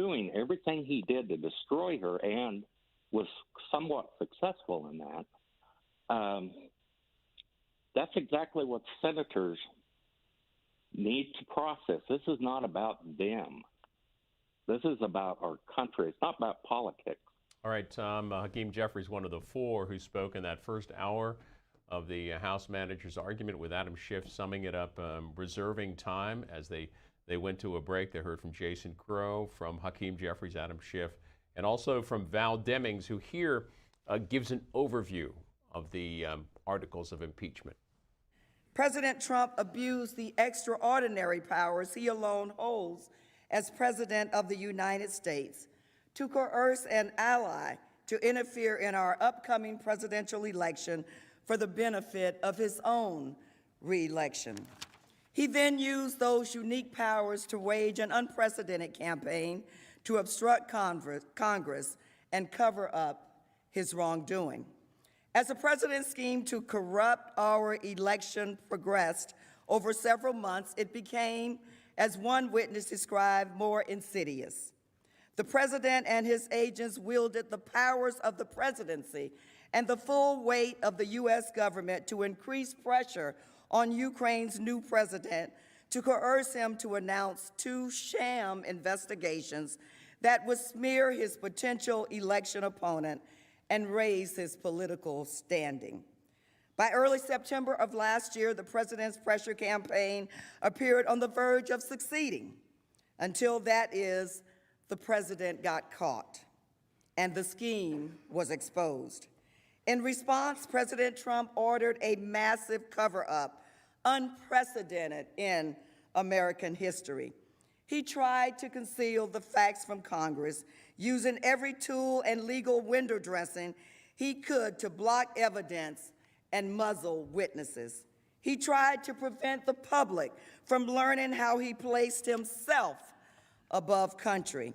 doing everything he did to destroy her and was somewhat successful in that, that's exactly what senators need to process. This is not about them. This is about our country. It's not about politics. All right, Tom, Hakeem Jeffries, one of the four who spoke in that first hour of the House manager's argument with Adam Schiff, summing it up, reserving time as they went to a break. They heard from Jason Crow, from Hakeem Jeffries, Adam Schiff, and also from Val Demings, who here gives an overview of the articles of impeachment. President Trump abused the extraordinary powers he alone holds as President of the United States to coerce an ally to interfere in our upcoming presidential election for the benefit of his own re-election. He then used those unique powers to wage an unprecedented campaign to obstruct Congress and cover up his wrongdoing. As the president's scheme to corrupt our election progressed over several months, it became, as one witness described, more insidious. The president and his agents wielded the powers of the presidency and the full weight of the U.S. government to increase pressure on Ukraine's new president to coerce him to announce 2 sham investigations that would smear his potential election opponent and raise his political standing. By early September of last year, the president's pressure campaign appeared on the verge of succeeding. Until that is, the president got caught and the scheme was exposed. In response, President Trump ordered a massive cover-up, unprecedented in American history. He tried to conceal the facts from Congress, using every tool and legal window dressing he could to block evidence and muzzle witnesses. He tried to prevent the public from learning how he placed himself above country.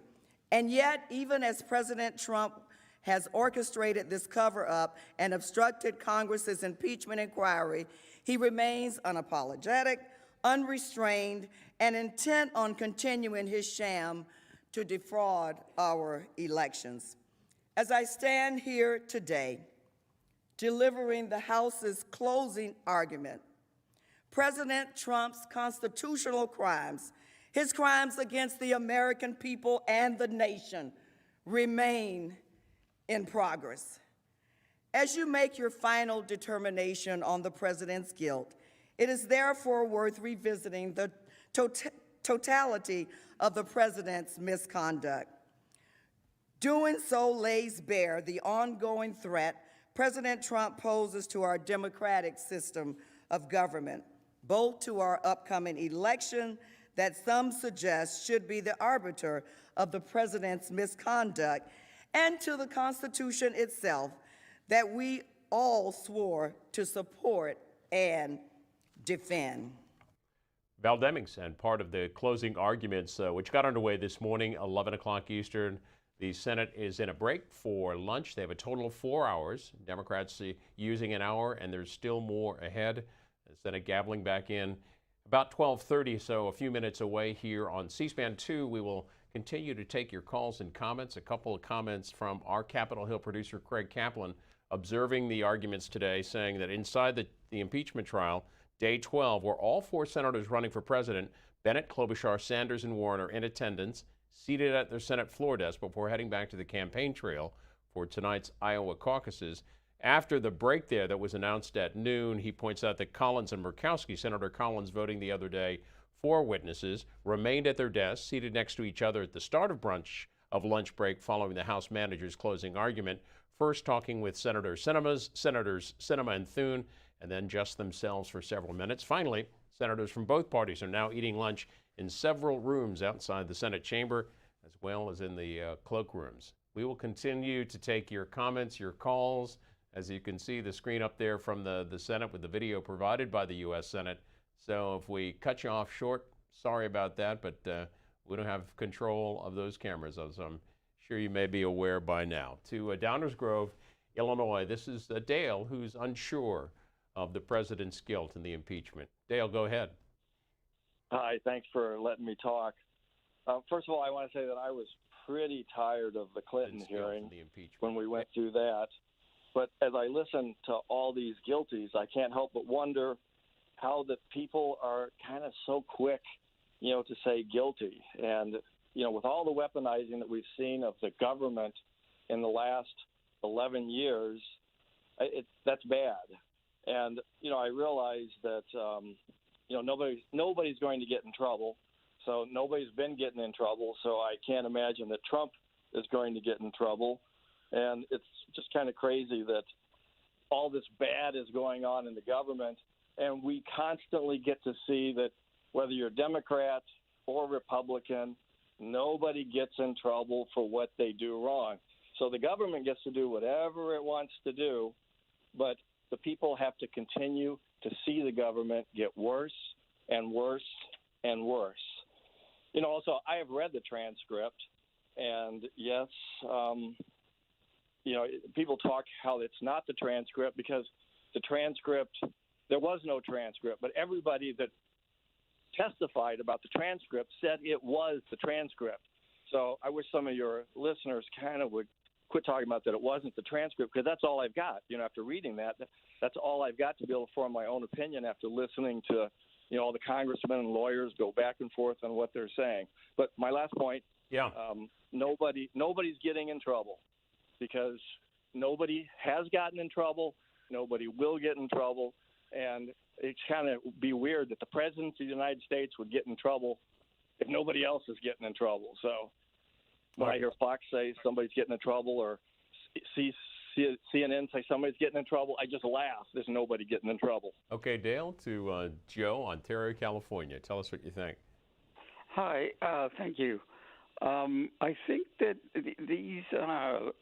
And yet, even as President Trump has orchestrated this cover-up and obstructed Congress's impeachment inquiry, he remains unapologetic, unrestrained, and intent on continuing his sham to defraud our elections. As I stand here today, delivering the House's closing argument, President Trump's constitutional crimes, his crimes against the American people and the nation, remain in progress. As you make your final determination on the president's guilt, it is therefore worth revisiting the totality of the president's misconduct. Doing so lays bare the ongoing threat President Trump poses to our democratic system of government, both to our upcoming election that some suggest should be the arbiter of the president's misconduct, and to the Constitution itself that we all swore to support and defend. Val Demings, and part of the closing arguments, which got underway this morning, 11 o'clock Eastern. The Senate is in a break for lunch. They have a total of 4 hours. Democrats using an hour, and there's still more ahead. The Senate gaveling back in about 12:30, so a few minutes away here on C-SPAN 2. We will continue to take your calls and comments. A couple of comments from our Capitol Hill producer, Craig Kaplan, observing the arguments today, saying that inside the impeachment trial, Day 12, where all 4 senators running for president, Bennett, Klobuchar, Sanders, and Warren, are in attendance, seated at their Senate floor desk before heading back to the campaign trail for tonight's Iowa caucuses. After the break there that was announced at noon, he points out that Collins and Murkowski, Senator Collins voting the other day for witnesses, remained at their desks, seated next to each other at the start of lunch break following the House manager's closing argument, first talking with Senators Sinema and Thune, and then just themselves for several minutes. Finally, senators from both parties are now eating lunch in several rooms outside the Senate chamber, as well as in the cloakrooms. We will continue to take your comments, your calls. As you can see, the screen up there from the Senate with the video provided by the U.S. Senate. So if we cut you off short, sorry about that, but we don't have control of those cameras, as I'm sure you may be aware by now. To Downers Grove, Illinois, this is Dale, who's unsure of the president's guilt in the impeachment. Dale, go ahead. Hi, thanks for letting me talk. First of all, I want to say that I was pretty tired of the Clinton hearing when we went through that. But as I listen to all these guilties, I can't help but wonder how the people are kind of so quick, to say guilty. And, with all the weaponizing that we've seen of the government in the last 11 years, that's bad. And, I realize that, nobody's going to get in trouble. So nobody's been getting in trouble. So I can't imagine that Trump is going to get in trouble. And it's just kind of crazy that all this bad is going on in the government. And we constantly get to see that whether you're Democrat or Republican, nobody gets in trouble for what they do wrong. So the government gets to do whatever it wants to do, but the people have to continue to see the government get worse and worse and worse. Also, I have read the transcript, and yes, people talk how it's not the transcript because the transcript, there was no transcript, but everybody that testified about the transcript said it was the transcript. So I wish some of your listeners kind of would quit talking about that it wasn't the transcript, because that's all I've got. After reading that, that's all I've got to be able to form my own opinion after listening to all the congressmen and lawyers go back and forth on what they're saying. But my last point, nobody's getting in trouble because nobody has gotten in trouble. Nobody will get in trouble. And it's kind of be weird that the president of the United States would get in trouble if nobody else is getting in trouble. So when I hear Fox say somebody's getting in trouble or see CNN say somebody's getting in trouble, I just laugh. There's nobody getting in trouble. Okay, Dale, to Joe, Ontario, California. Tell us what you think. Hi, thank you. I think that these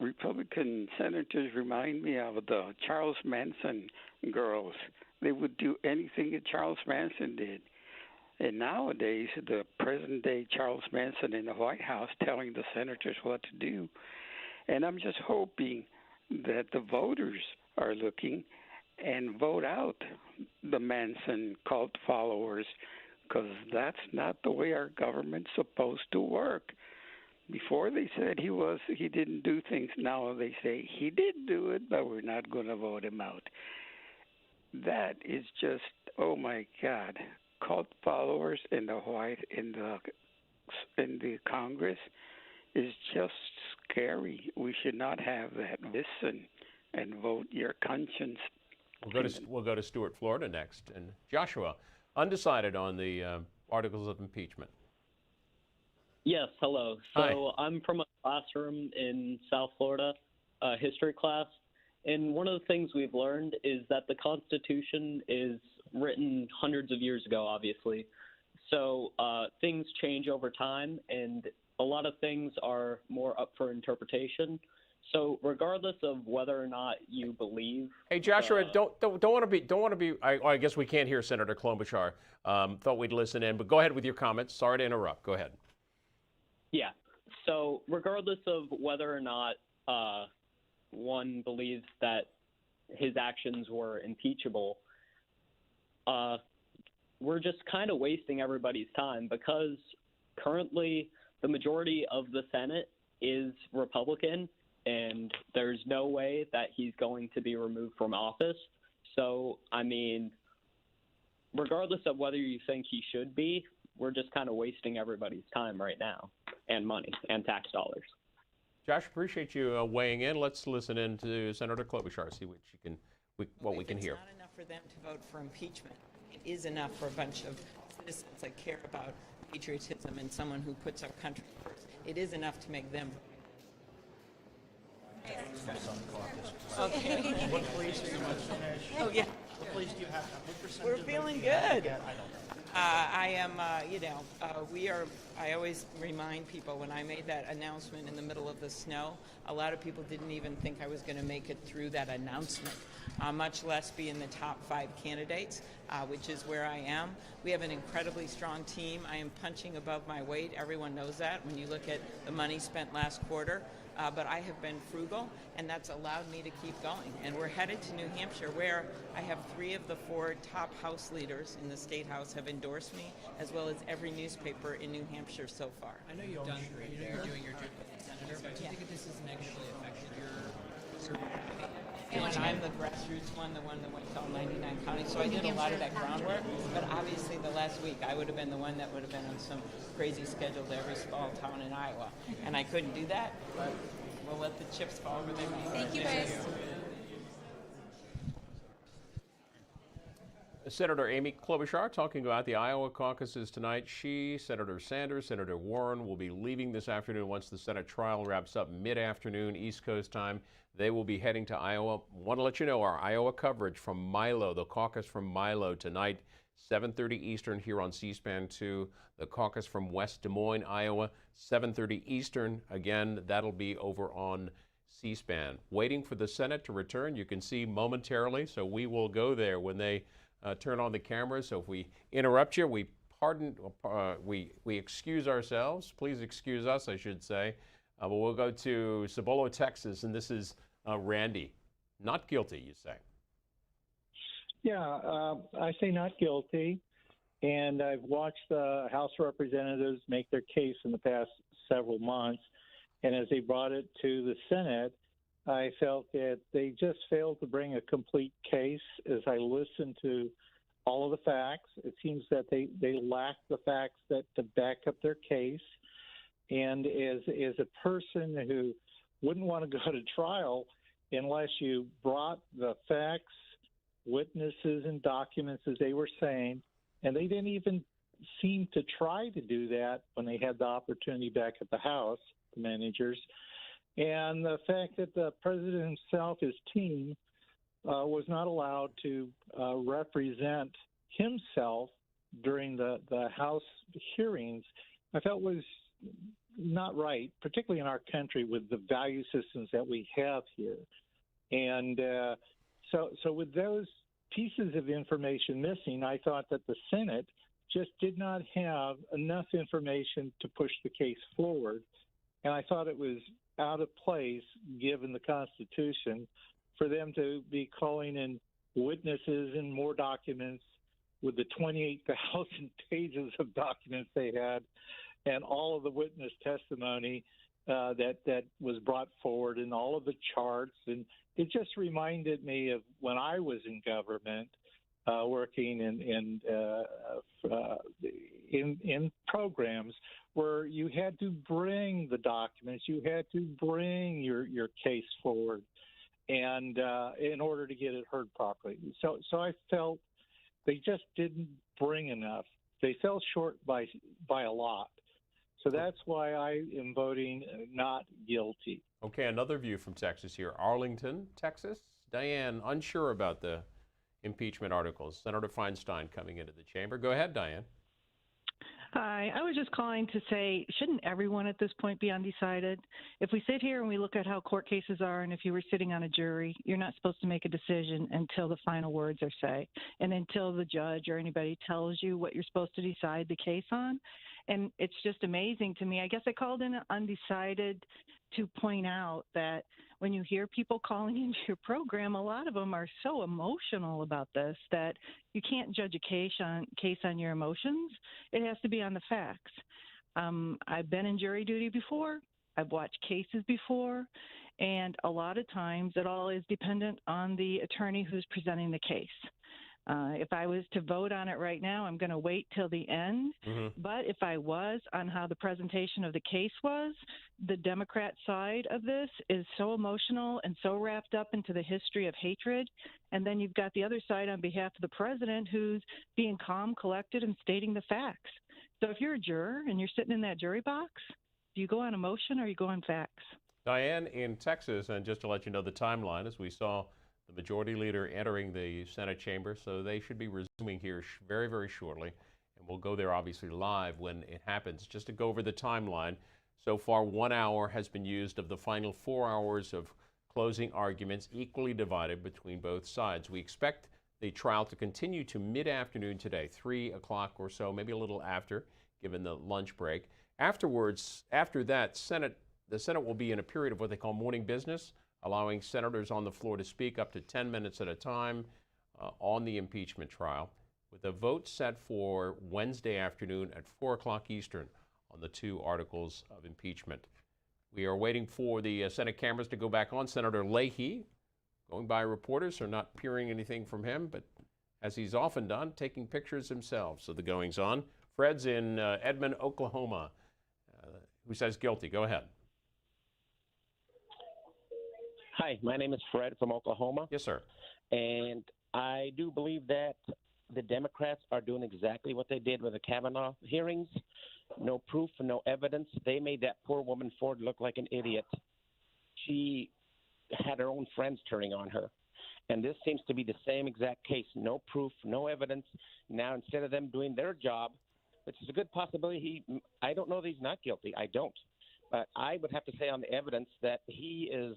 Republican senators remind me of the Charles Manson girls. They would do anything that Charles Manson did. And nowadays, the present-day Charles Manson in the White House telling the senators what to do. And I'm just hoping that the voters are looking and vote out the Manson cult followers, because that's not the way our government's supposed to work. Before they said he didn't do things. Now they say he did do it, but we're not going to vote him out. That is just, oh my God, cult followers in the Congress is just scary. We should not have that. Listen and vote your conscience. We'll go to Stuart, Florida next. And Joshua, undecided on the articles of impeachment. Yes, hello. Hi. So I'm from a classroom in South Florida, history class. And one of the things we've learned is that the Constitution is written hundreds of years ago, obviously. So things change over time, and a lot of things are more up for interpretation. So regardless of whether or not you believe, hey Joshua, don't want to be. I guess we can't hear Senator Klobuchar. Thought we'd listen in, but go ahead with your comments. Sorry to interrupt. Go ahead. Yeah. So regardless of whether or not one believes that his actions were impeachable, we're just kind of wasting everybody's time, because currently the majority of the Senate is Republican, and there's no way that he's going to be removed from office. So, I mean, regardless of whether you think he should be, we're just kind of wasting everybody's time right now, and money and tax dollars. Josh, appreciate you weighing in. Let's listen in to Senator Klobuchar, see what we can hear. It's not enough for them to vote for impeachment. It is enough for a bunch of citizens that care about patriotism and someone who puts our country first. It is enough to make them. Okay. What police are you going to finish? Oh, yeah. What police do you have? What percentage We're of feeling police do you have? good. Yeah, I don't know. I am, I always remind people, when I made that announcement in the middle of the snow, a lot of people didn't even think I was going to make it through that announcement, much less be in the top 5 candidates, which is where I am. We have an incredibly strong team. I am punching above my weight. Everyone knows that when you look at the money spent last quarter. But I have been frugal, and that's allowed me to keep going. And we're headed to New Hampshire, where I have 3 of the 4 top House leaders in the State House have endorsed me, as well as every newspaper in New Hampshire. Hampshire so far. I know you've done, you're doing your job as a senator, but do you think that this has negatively affected your And I'm the grassroots one, the one that went to all 99 counties, so I did a lot of that groundwork. But obviously, the last week, I would have been the one that would have been on some crazy schedule to every small town in Iowa, and I couldn't do that. But we'll let the chips fall where they may. Thank you, guys. Senator Amy Klobuchar talking about the Iowa caucuses tonight. She, Senator Sanders, Senator Warren will be leaving this afternoon once the Senate trial wraps up mid-afternoon East Coast time. They will be heading to Iowa. Want to let you know our Iowa coverage from Milo, the caucus from Milo tonight, 7:30 Eastern here on C-SPAN 2. The caucus from West Des Moines, Iowa, 7:30 Eastern. Again, that'll be over on C-SPAN. Waiting for the Senate to return. You can see momentarily, so we will go there when they turn on the cameras. So if we interrupt you, we excuse ourselves. Please excuse us, I should say. But we'll go to Cibolo, Texas, and this is Randy. Not guilty, you say? Yeah, I say not guilty. And I've watched the House representatives make their case in the past several months. And as they brought it to the Senate, I felt that they just failed to bring a complete case. As I listened to all of the facts, it seems that they lack the facts that to back up their case. And as a person who wouldn't want to go to trial unless you brought the facts, witnesses, and documents as they were saying, and they didn't even seem to try to do that when they had the opportunity back at the House, the managers. And the fact that the president himself, his team, was not allowed to represent himself during the House hearings, I felt was not right, particularly in our country with the value systems that we have here. And so with those pieces of information missing, I thought that the Senate just did not have enough information to push the case forward. And I thought it was out of place, given the Constitution, for them to be calling in witnesses and more documents with the 28,000 pages of documents they had and all of the witness testimony that was brought forward and all of the charts. And it just reminded me of when I was in government, working in programs where you had to bring the documents, you had to bring your case forward, and in order to get it heard properly. So I felt they just didn't bring enough. They fell short by a lot. So that's why I am voting not guilty. Okay, another view from Texas here. Arlington, Texas. Diane, unsure about the impeachment articles. Senator Feinstein coming into the chamber. Go ahead, Diane. Hi. I was just calling to say, shouldn't everyone at this point be undecided? If we sit here and we look at how court cases are, and if you were sitting on a jury, you're not supposed to make a decision until the final words are said, and until the judge or anybody tells you what you're supposed to decide the case on. And it's just amazing to me. I guess I called in undecided to point out that when you hear people calling into your program, a lot of them are so emotional about this that you can't judge a case on your emotions. It has to be on the facts. I've been in jury duty before. I've watched cases before. And a lot of times it all is dependent on the attorney who's presenting the case. If I was to vote on it right now, I'm going to wait till the end. Mm-hmm. But if I was on how the presentation of the case was, the Democrat side of this is so emotional and so wrapped up into the history of hatred. And then you've got the other side on behalf of the president who's being calm, collected, and stating the facts. So if you're a juror and you're sitting in that jury box, do you go on emotion or you go on facts? Diane, in Texas, and just to let you know the timeline, as we saw the majority leader entering the Senate chamber, so they should be resuming here very, very shortly. And we'll go there obviously live when it happens. Just to go over the timeline, so far 1 hour has been used of the final 4 hours of closing arguments, equally divided between both sides. We expect the trial to continue to mid-afternoon today, 3 o'clock or so, maybe a little after, given the lunch break. Afterwards, after that, the Senate will be in a period of what they call morning business, allowing senators on the floor to speak up to 10 minutes at a time on the impeachment trial, with a vote set for Wednesday afternoon at 4 o'clock Eastern on the 2 articles of impeachment. We are waiting for the Senate cameras to go back on. Senator Leahy, going by reporters, are not peering anything from him, but as he's often done, taking pictures himself. So the goings on. Fred's in Edmond, Oklahoma, who says guilty. Go ahead. Hi, my name is Fred from Oklahoma. Yes, sir. And I do believe that the Democrats are doing exactly what they did with the Kavanaugh hearings. No proof, no evidence. They made that poor woman Ford look like an idiot. She had her own friends turning on her. And this seems to be the same exact case. No proof, no evidence. Now, instead of them doing their job, which is a good possibility, I don't know that he's not guilty. I don't. But I would have to say on the evidence that he is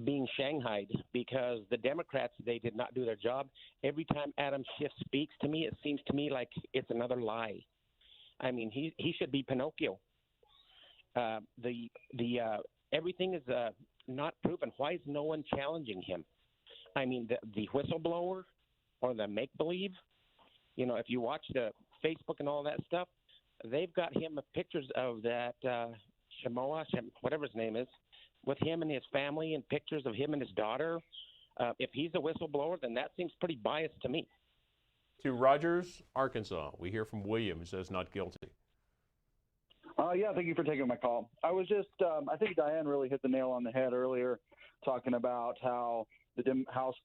being shanghaied because the Democrats, they did not do their job. Every time Adam Schiff speaks to me, it seems to me like it's another lie. I mean, he should be Pinocchio. Everything is not proven. Why is no one challenging him? I mean, the whistleblower or the make-believe, you know, if you watch the Facebook and all that stuff, they've got him pictures of that Shamoa, whatever his name is, with him and his family and pictures of him and his daughter. If he's a whistleblower, then that seems pretty biased to me. To Rogers, Arkansas. We hear from William, who says not guilty. Yeah, thank you for taking my call. I was just, I think Diane really hit the nail on the head earlier, talking about how the House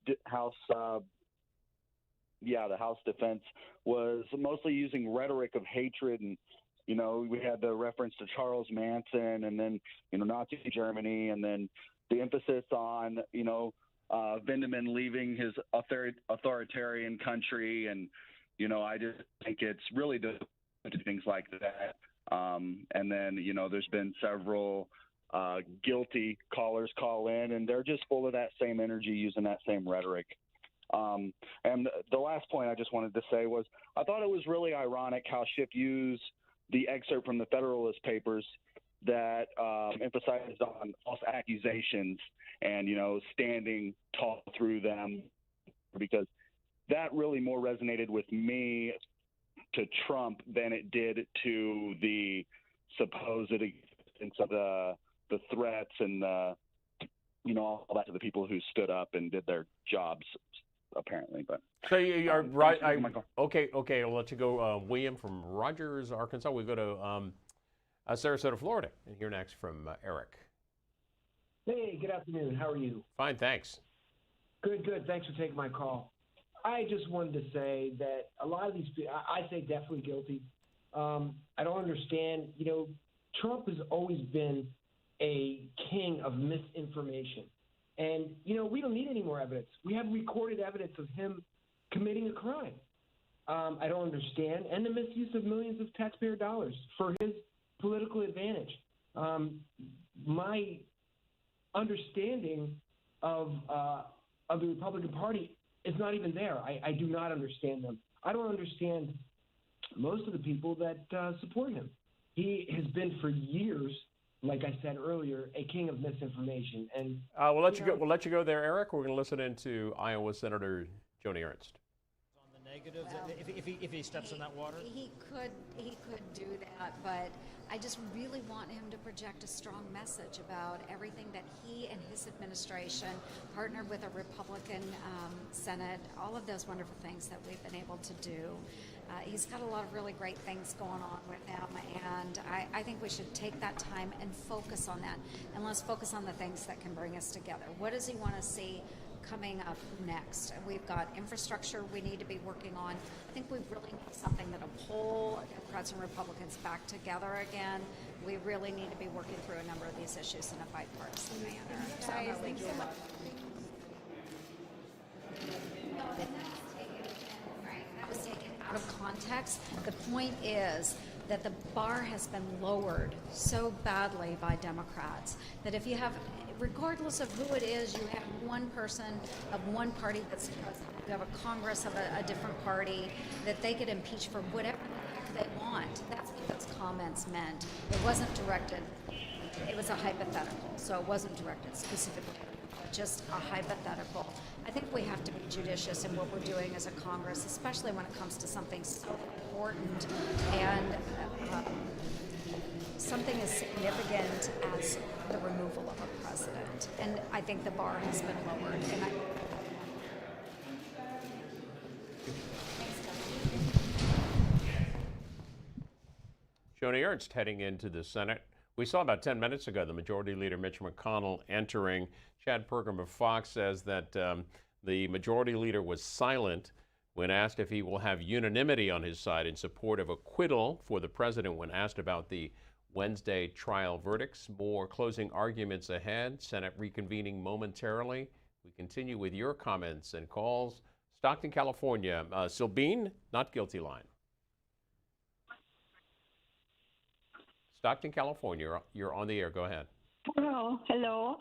defense was mostly using rhetoric of hatred, and you know, we had the reference to Charles Manson, and then Nazi Germany, and then the emphasis on Vindman leaving his authoritarian country, and I just think it's really to things like that. And then there's been several guilty callers call in, and they're just full of that same energy, using that same rhetoric. And the last point I just wanted to say was I thought it was really ironic how Schiff used the excerpt from the Federalist Papers that emphasized on false accusations and, standing tall through them, because that really more resonated with me to Trump than it did to the supposed existence of the threats and all that to the people who stood up and did their jobs, apparently. But so you are right. Okay. I'll let you go, William from Rogers, Arkansas. We go to Sarasota, Florida, and hear next from Eric. Hey, good afternoon. How are you? Fine, thanks. Good. Thanks for taking my call. I just wanted to say that a lot of these people, I say definitely guilty. I don't understand. Trump has always been a king of misinformation. And, we don't need any more evidence. We have recorded evidence of him committing a crime. I don't understand. And the misuse of millions of taxpayer dollars for his political advantage. My understanding of the Republican Party is not even there. I do not understand them. I don't understand most of the people that support him. He has been for years, like I said earlier, a king of misinformation. And we'll let you go. We'll let you go there, Eric. We're going to listen into Iowa Senator Joni Ernst. On the negatives, if he steps in that water, he could do that, but I just really want him to project a strong message about everything that he and his administration partnered with a Republican Senate, all of those wonderful things that we've been able to do. He's got a lot of really great things going on with him, and I think we should take that time and focus on that. And let's focus on the things that can bring us together. What does he want to see coming up next? We've got infrastructure we need to be working on. I think we really need something that'll pull Democrats and Republicans back together again. We really need to be working through a number of these issues in a bipartisan manner. So I'm really doing that. That was taken out of context. The point is that the bar has been lowered so badly by Democrats that if you have, regardless of who it is, you have one person of one party that's president, you have a Congress of a different party, that they could impeach for whatever they want. That's what those comments meant. It wasn't directed, it was a hypothetical, so it wasn't directed specifically, just a hypothetical. I think we have to be judicious in what we're doing as a Congress, especially when it comes to something so important. And something as significant as the removal of a president. And I think the bar has been lowered. And Joni Ernst heading into the Senate. We saw about 10 minutes ago the Majority Leader Mitch McConnell entering. Chad Pergram of Fox says that the Majority Leader was silent when asked if he will have unanimity on his side in support of acquittal for the president when asked about the Wednesday trial verdicts. More closing arguments ahead. Senate reconvening momentarily. We continue with your comments and calls. Stockton, California. Sylbeen, not guilty line. Stockton, California. You're on the air. Go ahead. Hello.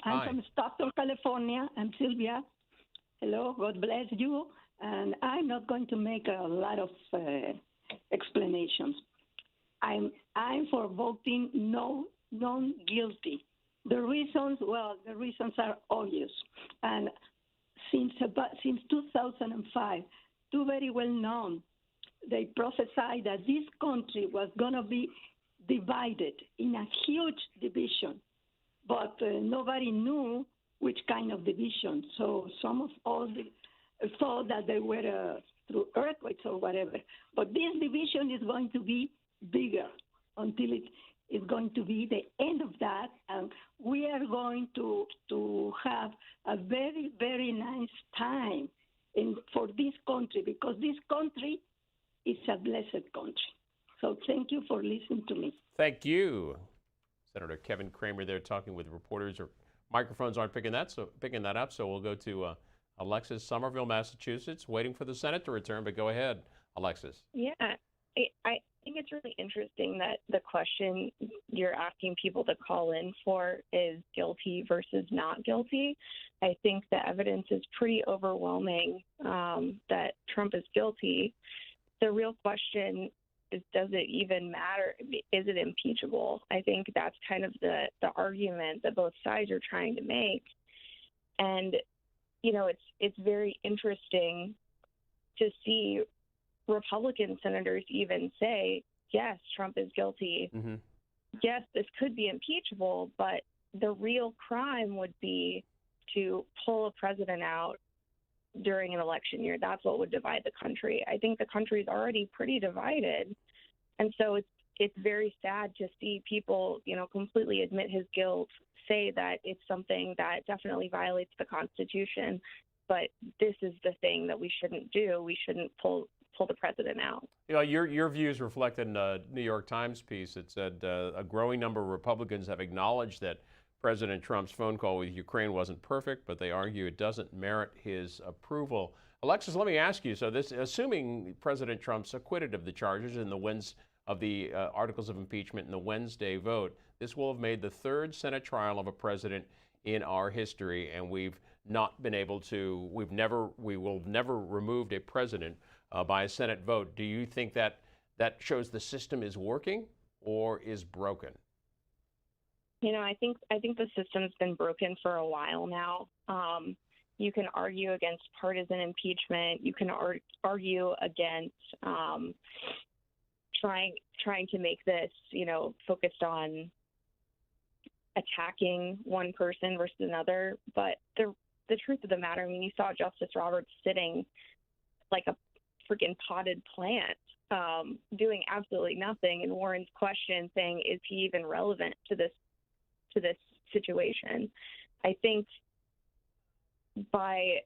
I'm Hi. from Stockton, California. I'm Sylvia. Hello. God bless you. And I'm not going to make a lot of explanations. I'm for voting no, non-guilty. The reasons are obvious. And since 2005, two very well known, they prophesied that this country was going to be divided in a huge division, but nobody knew which kind of division. So some of all thought that they were through earthquakes or whatever. But this division is going to be bigger until it is going to be the end of that, and we are going to have a very, very nice time for this country, because this country is a blessed country. So thank you for listening to me. Thank you. Senator Kevin Cramer there talking with reporters. Or microphones aren't picking that up, so we'll go to Alexis, Somerville, Massachusetts, waiting for the Senate to return, but go ahead, Alexis. Yeah, I think it's really interesting that the question you're asking people to call in for is guilty versus not guilty. I think the evidence is pretty overwhelming that Trump is guilty. The real question is, does it even matter? Is it impeachable? I think that's kind of the argument that both sides are trying to make. And, you know, it's very interesting to see Republican senators even say, yes, Trump is guilty. Mm-hmm. Yes, this could be impeachable, but the real crime would be to pull a president out during an election year. That's what would divide the country. I think the country is already pretty divided. And so it's very sad to see people, you know, completely admit his guilt, say that it's something that definitely violates the Constitution, but this is the thing that we shouldn't do. We shouldn't pull the president out. You know, your views reflected in a New York Times piece. It said a growing number of Republicans have acknowledged that President Trump's phone call with Ukraine wasn't perfect, but they argue it doesn't merit his approval. Alexis, let me ask you, so this, assuming President Trump's acquitted of the charges in the articles of impeachment in the Wednesday vote, this will have made the third Senate trial of a president in our history, and we will never removed a president by a Senate vote. Do you think that shows the system is working or is broken? You know, I think the system's been broken for a while now. You can argue against partisan impeachment. You can argue against trying to make this, you know, focused on attacking one person versus another. But the truth of the matter, I mean, you saw Justice Roberts sitting like a freaking potted plant, doing absolutely nothing. And Warren's question saying, is he even relevant to this situation? I think by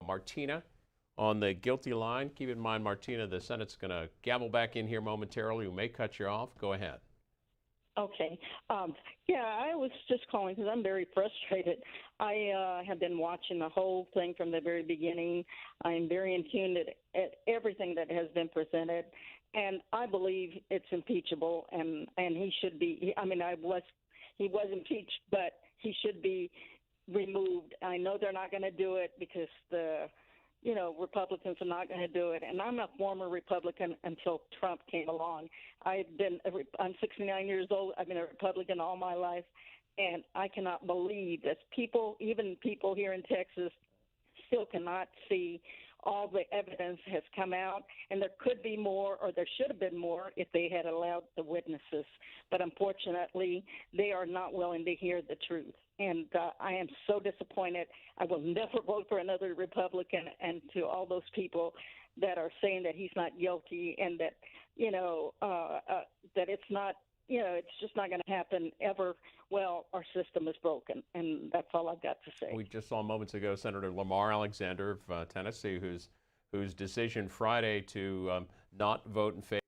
Martina on the guilty line. Keep in mind, Martina, the Senate's going to gavel back in here momentarily. We may cut you off. Go ahead. Okay. I was just calling because I'm very frustrated. I have been watching the whole thing from the very beginning. I'm very in tune at everything that has been presented, and I believe it's impeachable, and he should be. I mean, he was impeached, but he should be removed. I know they're not going to do it because Republicans are not going to do it. And I'm a former Republican until Trump came along. I'm 69 years old. I've been a Republican all my life. And I cannot believe that even people here in Texas, still cannot see all the evidence has come out, and there could be more, or there should have been more if they had allowed the witnesses. But unfortunately, they are not willing to hear the truth. And I am so disappointed. I will never vote for another Republican. And to all those people that are saying that he's not guilty and that, that it's not, it's just not going to happen ever. Well, our system is broken, and that's all I've got to say. We just saw moments ago Senator Lamar Alexander of Tennessee, whose decision Friday to not vote in favor.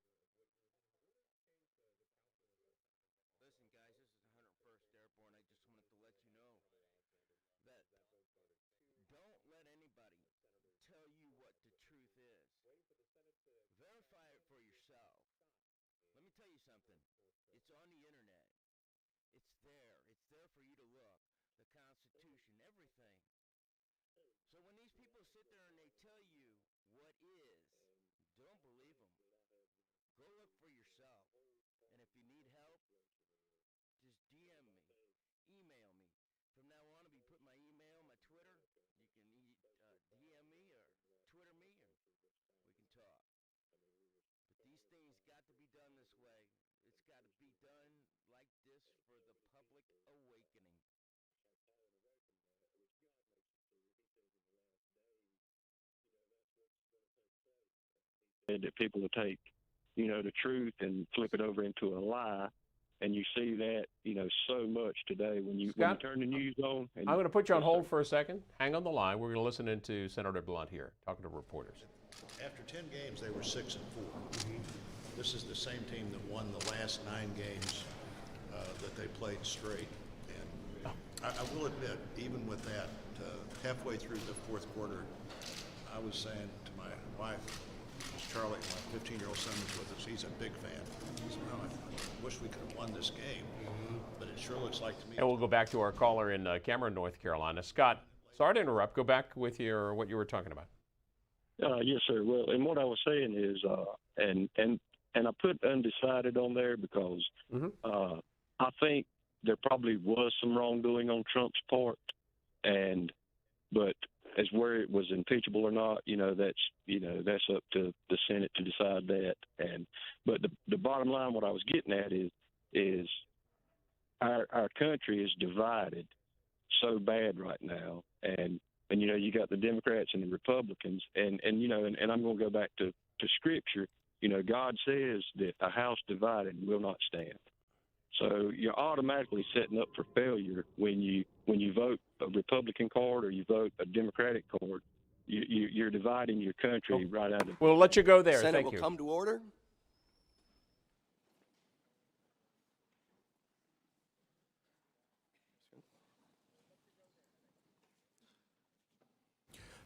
That people will take, the truth and flip it over into a lie. And you see that, so much today when you turn the news on. I'm going to put you on hold for a second. Hang on the line. We're going to listen into Senator Blunt here, talking to reporters. After 10 games, they were 6-4. This is the same team that won the last 9 games that they played straight. And I will admit, even with that, halfway through the fourth quarter, I was saying to my wife, Charlie, my 15-year-old son was with us. He's a big fan. He said, "No, I wish we could have won this game, but it sure looks like to me." And we'll go back to our caller in Cameron, North Carolina. Scott, sorry to interrupt. Go back with what you were talking about. Yes, sir. Well, and what I was saying is, and I put undecided on there because I think there probably was some wrongdoing on Trump's part, but as where it was impeachable or not, that's up to the Senate to decide that. But the bottom line, what I was getting at is our country is divided so bad right now, and you got the Democrats and the Republicans, and I'm going to go back to Scripture. God says that a house divided will not stand. So you're automatically setting up for failure when you vote a Republican card or you vote a Democratic card. You're dividing your country right out of. We'll let you go there. Senate Thank you. will come to order.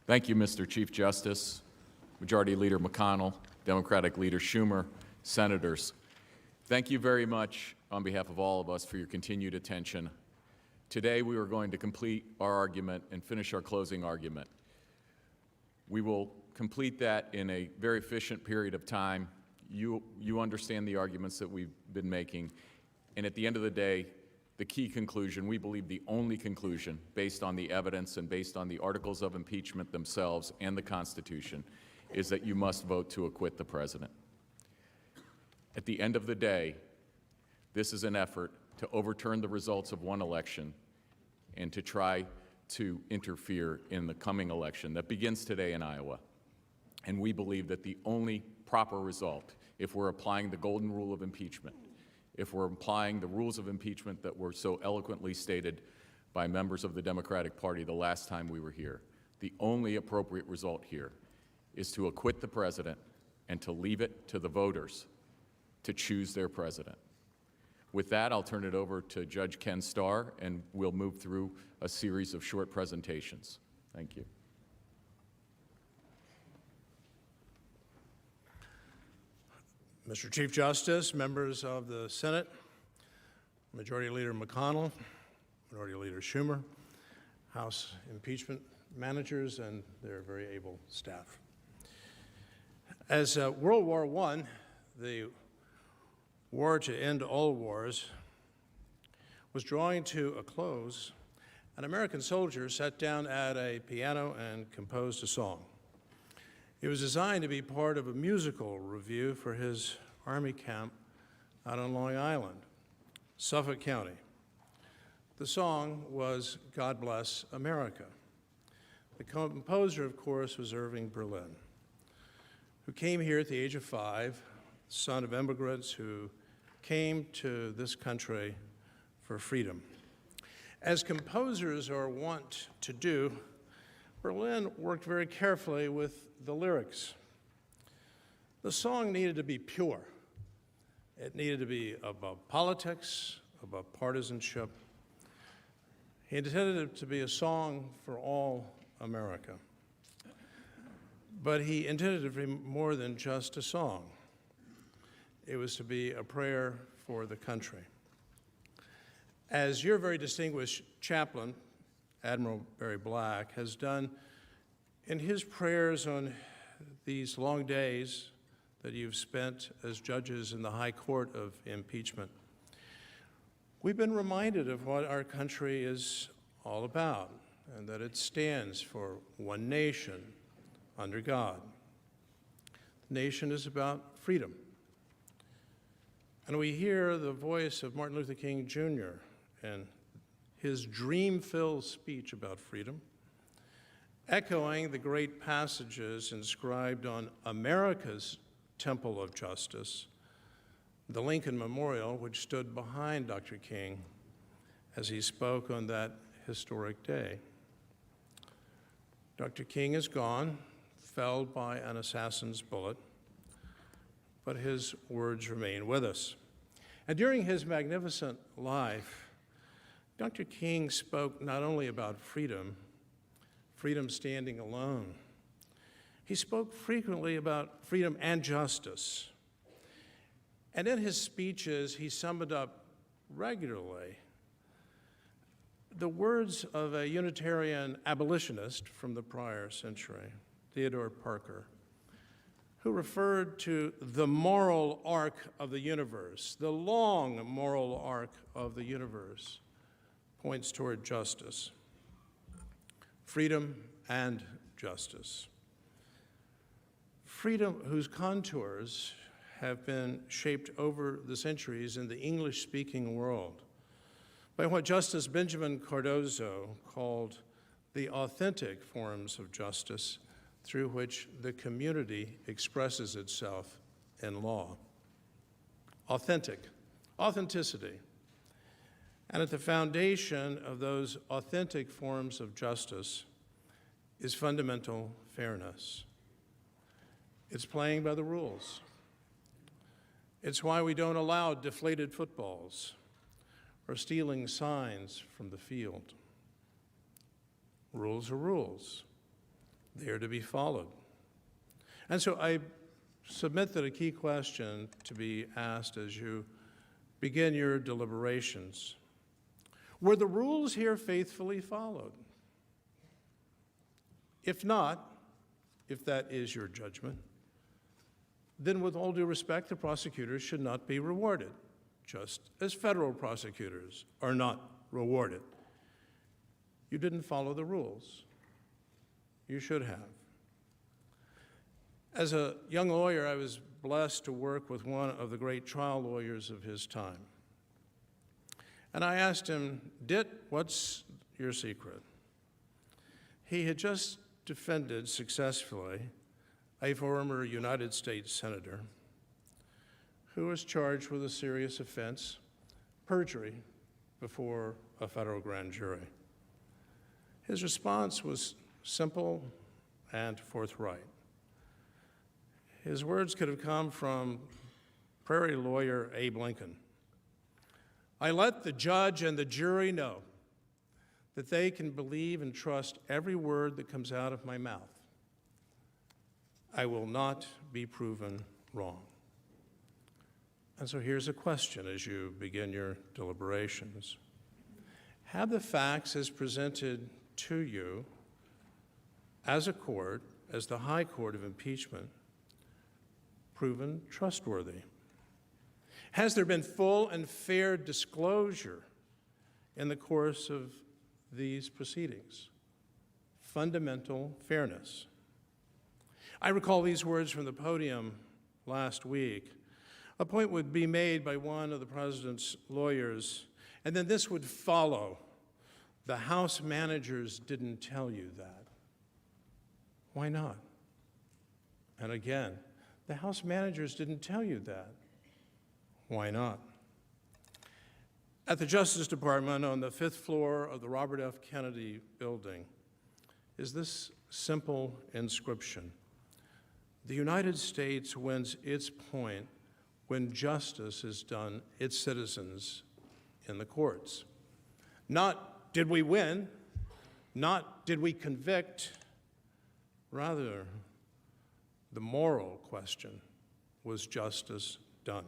Thank you, Mr. Chief Justice, Majority Leader McConnell, Democratic Leader Schumer, Senators. Thank you very much on behalf of all of us for your continued attention. Today we are going to complete our argument and finish our closing argument. We will complete that in a very efficient period of time. You understand the arguments that we've been making, and at the end of the day, the key conclusion, we believe the only conclusion based on the evidence and based on the articles of impeachment themselves and the Constitution, is that you must vote to acquit the President. At the end of the day, this is an effort to overturn the results of one election and to try to interfere in the coming election that begins today in Iowa. And we believe that the only proper result, if we're applying the golden rule of impeachment, if we're applying the rules of impeachment that were so eloquently stated by members of the Democratic Party the last time we were here, the only appropriate result here is to acquit the President and to leave it to the voters to choose their President. With that, I'll turn it over to Judge Ken Starr, and we'll move through a series of short presentations. Thank you. Mr. Chief Justice, members of the Senate, Majority Leader McConnell, Minority Leader Schumer, House Impeachment managers and their very able staff. As World War I, the war to end all wars, was drawing to a close, an American soldier sat down at a piano and composed a song. It was designed to be part of a musical revue for his Army camp out on Long Island, Suffolk County. The song was God Bless America. The composer, of course, was Irving Berlin, who came here at the age of 5, son of immigrants who came to this country for freedom. As composers are wont to do, Berlin worked very carefully with the lyrics. The song needed to be pure. It needed to be above politics, above partisanship. He intended it to be a song for all America. But he intended it to be more than just a song. It was to be a prayer for the country. As your very distinguished chaplain, Admiral Barry Black, has done in his prayers on these long days that you've spent as judges in the High Court of Impeachment, we've been reminded of what our country is all about, and that it stands for one nation under God. The nation is about freedom. And we hear the voice of Martin Luther King Jr. and his dream-filled speech about freedom, echoing the great passages inscribed on America's Temple of Justice, the Lincoln Memorial, which stood behind Dr. King as he spoke on that historic day. Dr. King is gone, felled by an assassin's bullet, but his words remain with us. And during his magnificent life, Dr. King spoke not only about freedom, freedom standing alone. He spoke frequently about freedom and justice. And in his speeches, he summed up regularly the words of a Unitarian abolitionist from the prior century, Theodore Parker, who referred to the moral arc of the universe. The long moral arc of the universe points toward justice, freedom and justice. Freedom whose contours have been shaped over the centuries in the English-speaking world by what Justice Benjamin Cardozo called the authentic forms of justice through which the community expresses itself in law. Authenticity. And at the foundation of those authentic forms of justice is fundamental fairness. It's playing by the rules. It's why we don't allow deflated footballs or stealing signs from the field. Rules are rules. They are to be followed. And so I submit that a key question to be asked as you begin your deliberations: were the rules here faithfully followed? If not, if that is your judgment, then with all due respect, the prosecutors should not be rewarded, just as federal prosecutors are not rewarded. You didn't follow the rules. You should have. As a young lawyer, I was blessed to work with one of the great trial lawyers of his time. And I asked him, Dit, what's your secret? He had just defended successfully a former United States senator who was charged with a serious offense, perjury, before a federal grand jury. His response was simple and forthright. His words could have come from Prairie lawyer Abe Lincoln. I let the judge and the jury know that they can believe and trust every word that comes out of my mouth. I will not be proven wrong. And so here's a question as you begin your deliberations. Have the facts as presented to you as a court, as the high court of impeachment, proven trustworthy? Has there been full and fair disclosure in the course of these proceedings? Fundamental fairness. I recall these words from the podium last week. A point would be made by one of the president's lawyers, and then this would follow. The House managers didn't tell you that. Why not? And again, the House managers didn't tell you that. Why not? At the Justice Department on the 5th floor of the Robert F. Kennedy building is this simple inscription: "The United States wins its point when justice is done its citizens in the courts." Not did we win, not did we convict, rather the moral question: was justice done?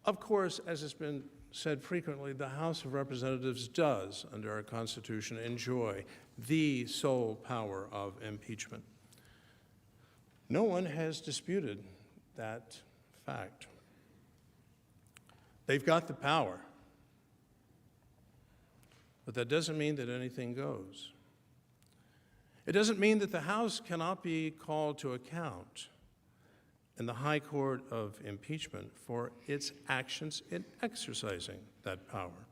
Of course, as has been said frequently, the House of Representatives does, under our Constitution, enjoy the sole power of impeachment. No one has disputed that fact. They've got the power, but that doesn't mean that anything goes. It doesn't mean that the House cannot be called to account in the high court of impeachment for its actions in exercising that power.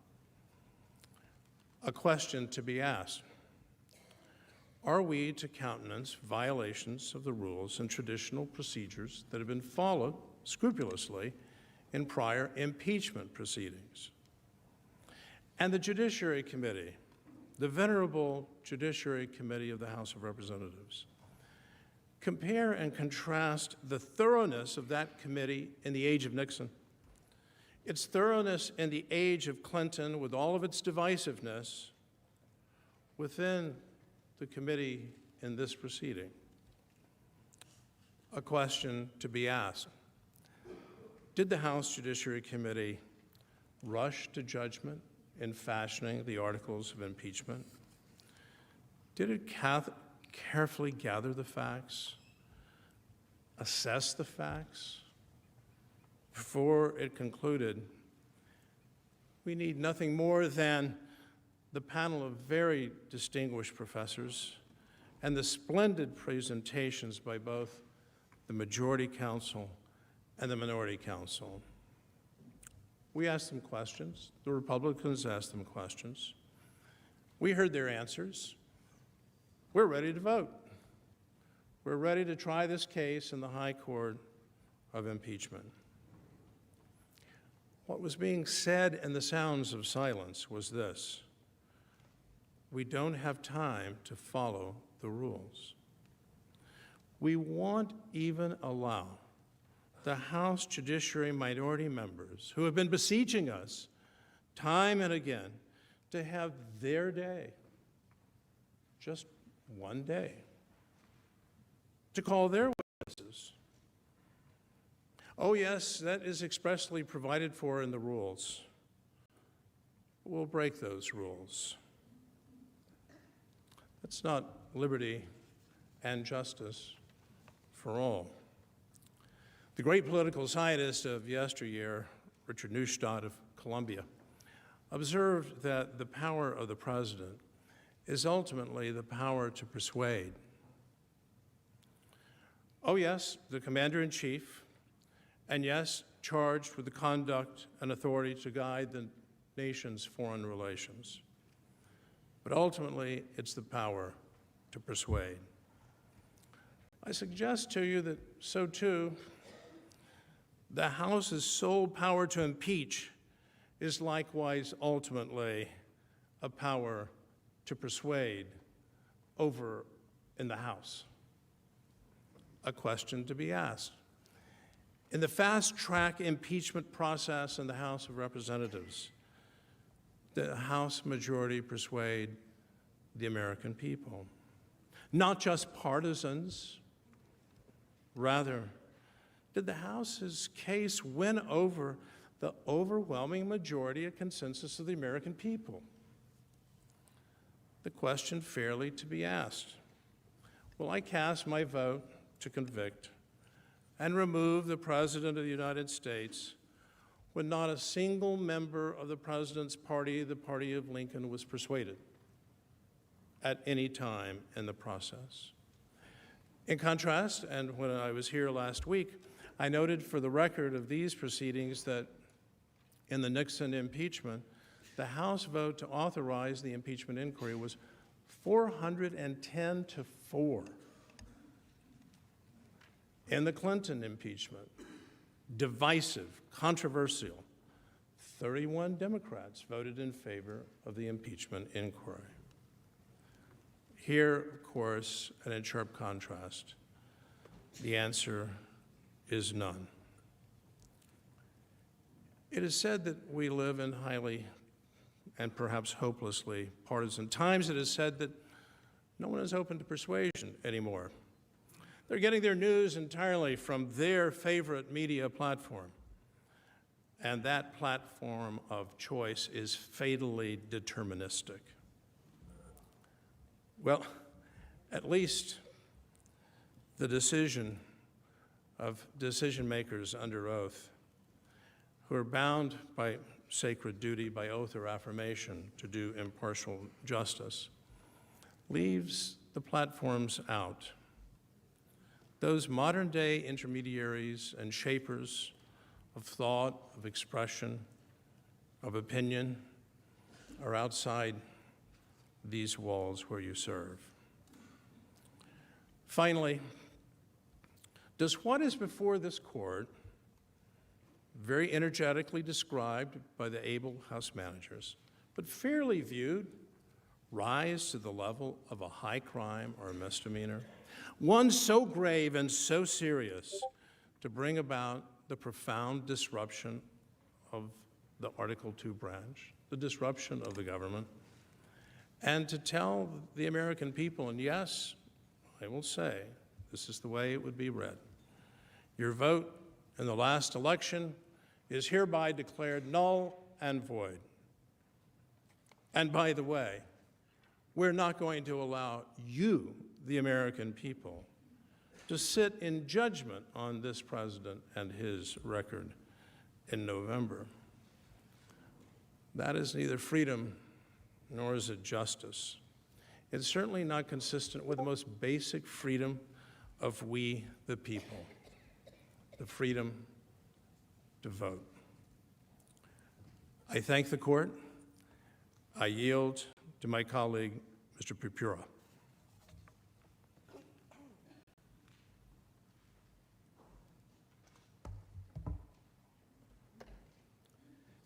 A question to be asked: are we to countenance violations of the rules and traditional procedures that have been followed scrupulously in prior impeachment proceedings? And the Judiciary Committee, the venerable Judiciary Committee of the House of Representatives, compare and contrast the thoroughness of that committee in the age of Nixon, its thoroughness in the age of Clinton, with all of its divisiveness, within the committee in this proceeding. A question to be asked: did the House Judiciary Committee rush to judgment in fashioning the articles of impeachment? Did it carefully gather the facts, assess the facts, before it concluded? We need nothing more than the panel of very distinguished professors and the splendid presentations by both the Majority Counsel and the Minority Counsel. We asked them questions. The Republicans asked them questions. We heard their answers. We're ready to vote. We're ready to try this case in the high court of impeachment. What was being said in the sounds of silence was this: we don't have time to follow the rules. We won't even allow the House Judiciary Minority members, who have been besieging us time and again, to have their day, just one day, to call their witnesses. Oh yes, that is expressly provided for in the rules. We'll break those rules. That's not liberty and justice for all. The great political scientist of yesteryear, Richard Neustadt of Columbia, observed that the power of the president is ultimately the power to persuade. Oh yes, the commander-in-chief, and yes, charged with the conduct and authority to guide the nation's foreign relations. But ultimately, it's the power to persuade. I suggest to you that so too, the House's sole power to impeach is likewise ultimately a power to persuade over in the House. A question to be asked: in the fast-track impeachment process in the House of Representatives, the House majority persuade the American people? Not just partisans. Rather, did the House's case win over the overwhelming majority, a consensus of the American people? the question fairly to be asked. Will I cast my vote to convict and remove the President of the United States when not a single member of the President's party, the party of Lincoln, was persuaded at any time in the process? In contrast, and when I was here last week, I noted for the record of these proceedings that in the Nixon impeachment, the House vote to authorize the impeachment inquiry was 410 to 4. In the Clinton impeachment, divisive, controversial, 31 Democrats voted in favor of the impeachment inquiry. Here, of course, and in sharp contrast, the answer is none. It is said that we live in highly and perhaps hopelessly partisan times. It is said that no one is open to persuasion anymore. They're getting their news entirely from their favorite media platform. And that platform of choice is fatally deterministic. Well, at least the decision of decision makers under oath who are bound by sacred duty, by oath or affirmation, to do impartial justice, leaves the platforms out. Those modern-day intermediaries and shapers of thought, of expression, of opinion are outside these walls where you serve. Finally, does what is before this court, very energetically described by the able House managers, but fairly viewed, rise to the level of a high crime or a misdemeanor, one so grave and so serious to bring about the profound disruption of the Article II branch, the disruption of the government, and to tell the American people, and yes, I will say, this is the way it would be read, your vote in the last election is hereby declared null and void. And by the way, we're not going to allow you, the American people, to sit in judgment on this president and his record in November. That is neither freedom nor is it justice. It's certainly not consistent with the most basic freedom of we, the people, the freedom to vote. I thank the court. I yield to my colleague, Mr. Purpura.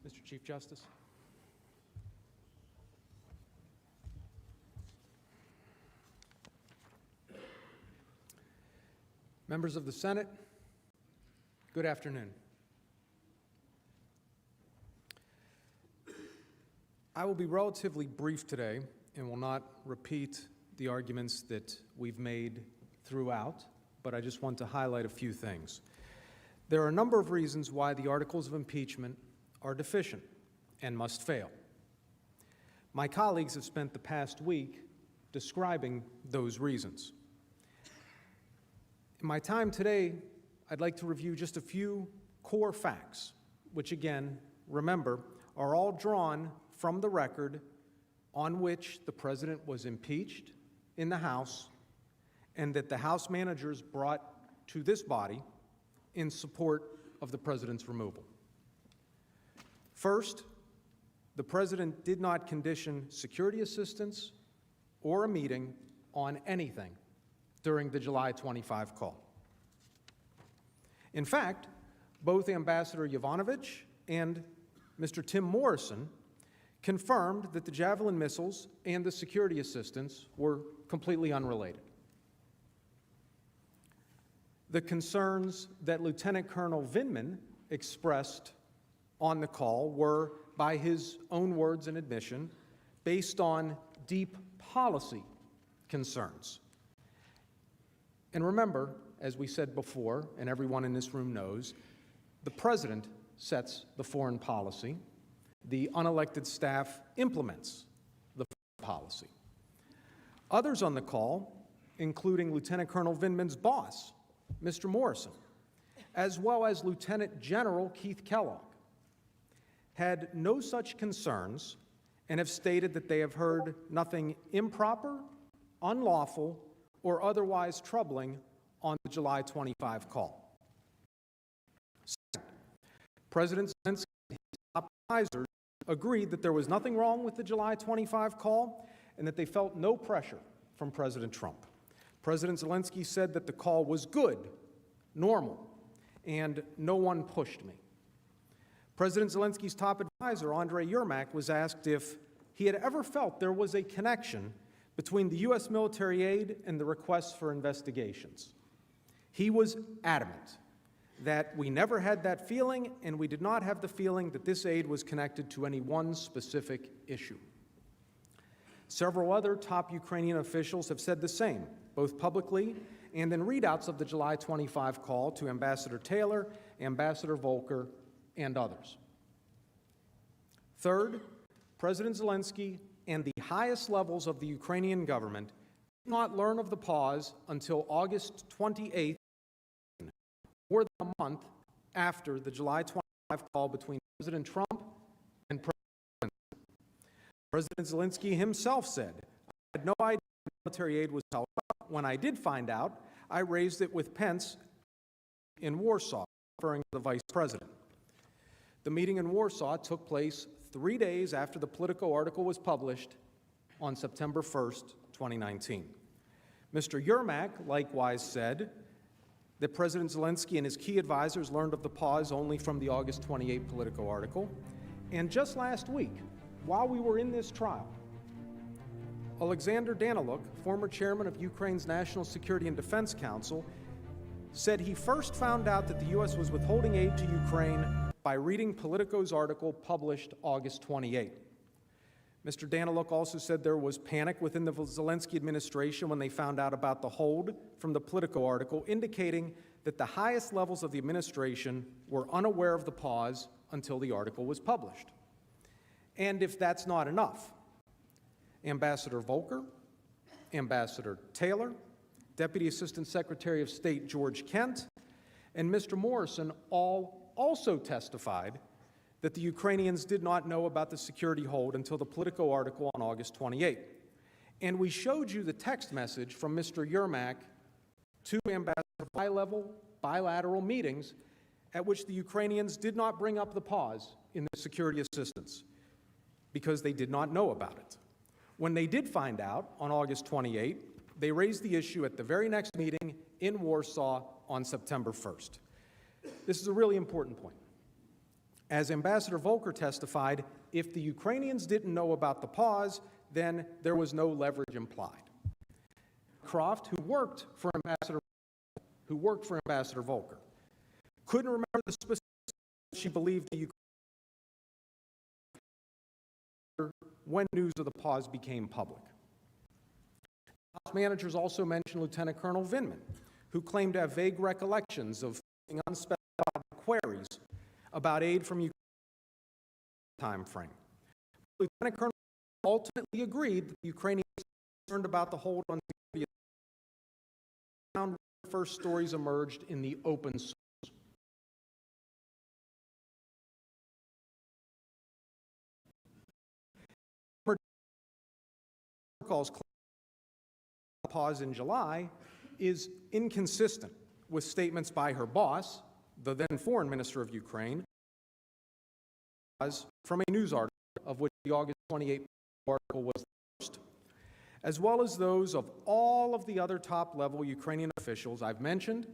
Mr. Chief Justice. Members of the Senate, good afternoon. I will be relatively brief today and will not repeat the arguments that we've made throughout, but I just want to highlight a few things. There are a number of reasons why the articles of impeachment are deficient and must fail. My colleagues have spent the past week describing those reasons. In my time today, I'd like to review just a few core facts, which again, remember, are all drawn from the record on which the president was impeached in the House and that the House managers brought to this body in support of the president's removal. First, the president did not condition security assistance or a meeting on anything during the July 25 call. In fact, both Ambassador Yovanovitch and Mr. Tim Morrison confirmed that the Javelin missiles and the security assistance were completely unrelated. The concerns that Lieutenant Colonel Vindman expressed on the call were, by his own words and admission, based on deep policy concerns. And remember, as we said before, and everyone in this room knows, the president sets the foreign policy. The unelected staff implements the policy. Others on the call, including Lieutenant Colonel Vindman's boss, Mr. Morrison, as well as Lieutenant General Keith Kellogg, had no such concerns and have stated that they have heard nothing improper, unlawful, or otherwise troubling on the July 25 call. Second, President Zelensky and his top advisors agreed that there was nothing wrong with the July 25 call and that they felt no pressure from President Trump. President Zelensky said that the call was good, normal, and no one pushed me. President Zelensky's top advisor, Andrei Yermak, was asked if he had ever felt there was a connection between the U.S. military aid and the requests for investigations. He was adamant that we never had that feeling, and we did not have the feeling that this aid was connected to any one specific issue. Several other top Ukrainian officials have said the same, both publicly and in readouts of the July 25 call to Ambassador Taylor, Ambassador Volker, and others. Third, President Zelensky and the highest levels of the Ukrainian government did not learn of the pause until August 28th, more than a month after the July 25 call between President Trump and President Zelensky. President Zelensky himself said, "I had no idea military aid was held up. When I did find out, I raised it with Pence in Warsaw," referring to the vice president. The meeting in Warsaw took place 3 days after the Politico article was published on September 1st, 2019. Mr. Yermak likewise said that President Zelensky and his key advisors learned of the pause only from the August 28 Politico article. And just last week, while we were in this trial, Alexander Daniluk, former chairman of Ukraine's National Security and Defense Council, said he first found out that the U.S. was withholding aid to Ukraine by reading Politico's article published August 28. Mr. Daniluk also said there was panic within the Zelensky administration when they found out about the hold from the Politico article, indicating that the highest levels of the administration were unaware of the pause until the article was published. And if that's not enough, Ambassador Volker, Ambassador Taylor, Deputy Assistant Secretary of State George Kent, and Mr. Morrison all also testified that the Ukrainians did not know about the security hold until the Politico article on August 28. And we showed you the text message from Mr. Yermak to Ambassador high-level bilateral meetings at which the Ukrainians did not bring up the pause in the security assistance because they did not know about it. When they did find out on August 28, they raised the issue at the very next meeting in Warsaw on September 1st. This is a really important point. As Ambassador Volker testified, if the Ukrainians didn't know about the pause, then there was no leverage implied. Croft, who worked for Ambassador Volker, couldn't remember the specifics she believed the Ukrainians when news of the pause became public. House managers also mentioned Lieutenant Colonel Vindman, who claimed to have vague recollections of unspecified queries about aid from Ukraine time frame. Lieutenant Colonel ultimately agreed that the Ukrainians were concerned about the hold on security. The first stories emerged in the open source. Protocol's pause in July is inconsistent with statements by her boss, the then Foreign Minister of Ukraine, from a news article of which the August 28 article was the first, as well as those of all of the other top-level Ukrainian officials I've mentioned